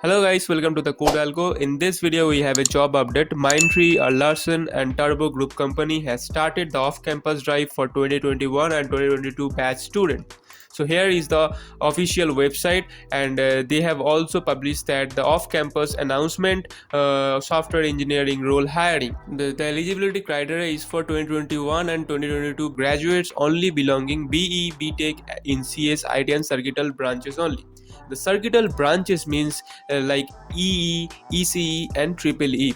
Hello guys, welcome to the CodeAlgo. In this video, we have a job update. Mindtree, a Larsen and Turbo group company, has started the off-campus drive for 2021 and 2022 batch students. So here is the official website, and they have also published that the off-campus announcement software engineering role hiring. The eligibility criteria is for 2021 and 2022 graduates only belonging BE, BTech in CS, IT and circuital branches only. The circuital branches means like EE, ECE and EEE.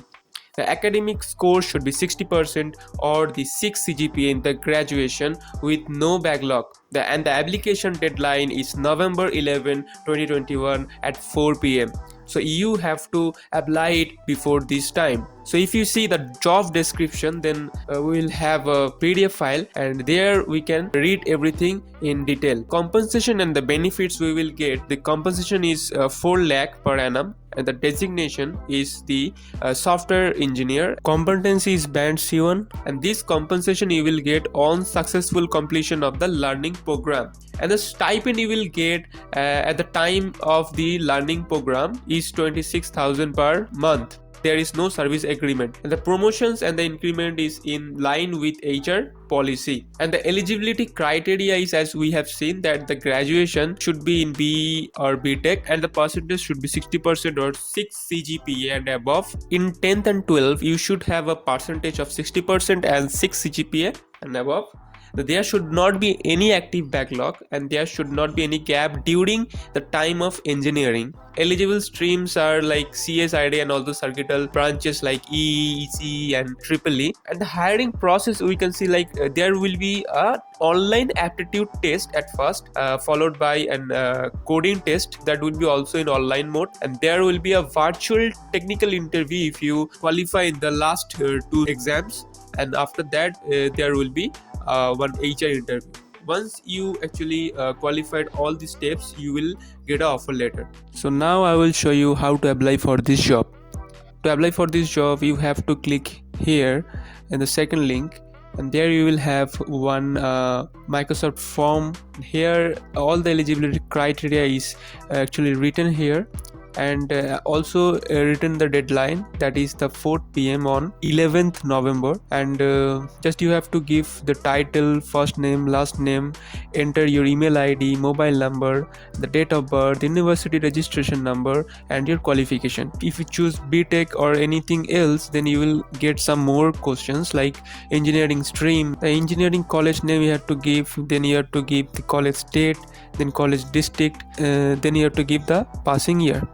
The academic score should be 60% or the 6 CGPA in the graduation with no backlog. The application deadline is November 11, 2021 at 4 p.m. So you have to apply it before this time. So if you see the job description, then we will have a PDF file, and there we can read everything in detail. Compensation and the benefits we will get. The compensation is 4 lakh per annum, and the designation is the software engineer. Competency is band C1, and this compensation you will get on successful completion of the learning program. And the stipend you will get at the time of the learning program is 26,000 per month. There is no service agreement, and the promotions and the increment is in line with HR policy. And the eligibility criteria is, as we have seen, that the graduation should be in BE or BTech, and the percentage should be 60% or 6 CGPA and above. In 10th and 12th, you should have a percentage of 60% and 6 CGPA and above. There should not be any active backlog, and there should not be any gap during the time of engineering. Eligible streams are like CS, ID and all the circuital branches like EE, ECE and EEE. And the hiring process, we can see like there will be a online aptitude test at first, followed by an coding test that will be also in online mode, and there will be a virtual technical interview if you qualify in the last 2 exams, and after that there will be one HR interview. Once you actually qualified all the steps, you will get an offer letter. So now I will show you how to apply for this job. To apply for this job, you have to click here in the second link, and there you will have one Microsoft form. Here all the eligibility criteria is actually written here, and also written the deadline, that is the 4 p.m. on 11th November. And just you have to give the title, first name, last name, enter your email ID, mobile number, the date of birth, university registration number and your qualification. If you choose BTech or anything else, then you will get some more questions like engineering stream, the engineering college name you have to give, then you have to give the college state, then college district, then you have to give the passing year.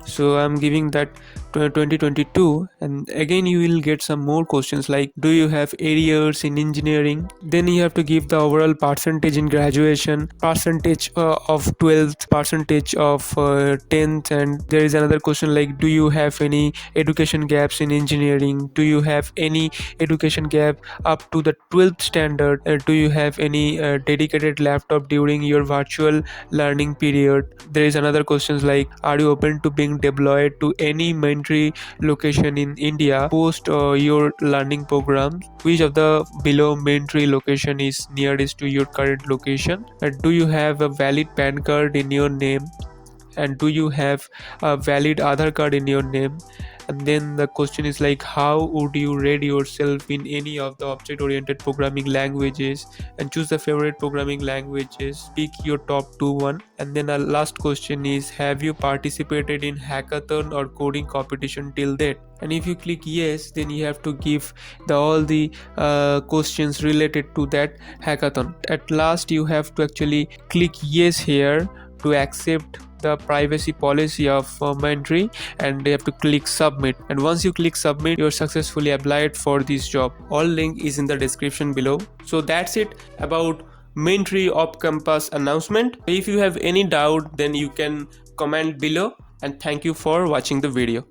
So I'm giving that 2022, and again you will get some more questions like do you have 8 years in engineering, then you have to give the overall percentage in graduation, percentage of 12th, percentage of 10th, and there is another question like do you have any education gaps in engineering, do you have any education gap up to the 12th standard, do you have any dedicated laptop during your virtual learning period. There is another questions like are you open to being deployed to any Mindtree location in India post your learning program, which of the below Mindtree location is nearest to your current location, and do you have a valid PAN card in your name, and do you have a valid Aadhaar card in your name. And then the question is like how would you rate yourself in any of the object oriented programming languages, and choose the favorite programming languages, pick your top 2 and then a last question is have you participated in hackathon or coding competition till date. And if you click yes, then you have to give all the questions related to that hackathon. At last you have to actually click yes here to accept the privacy policy of Mindtree, and you have to click submit. And once you click submit, you're successfully applied for this job. All link is in the description below. So that's it about Mindtree off-campus announcement. If you have any doubt, then you can comment below, and thank you for watching the video.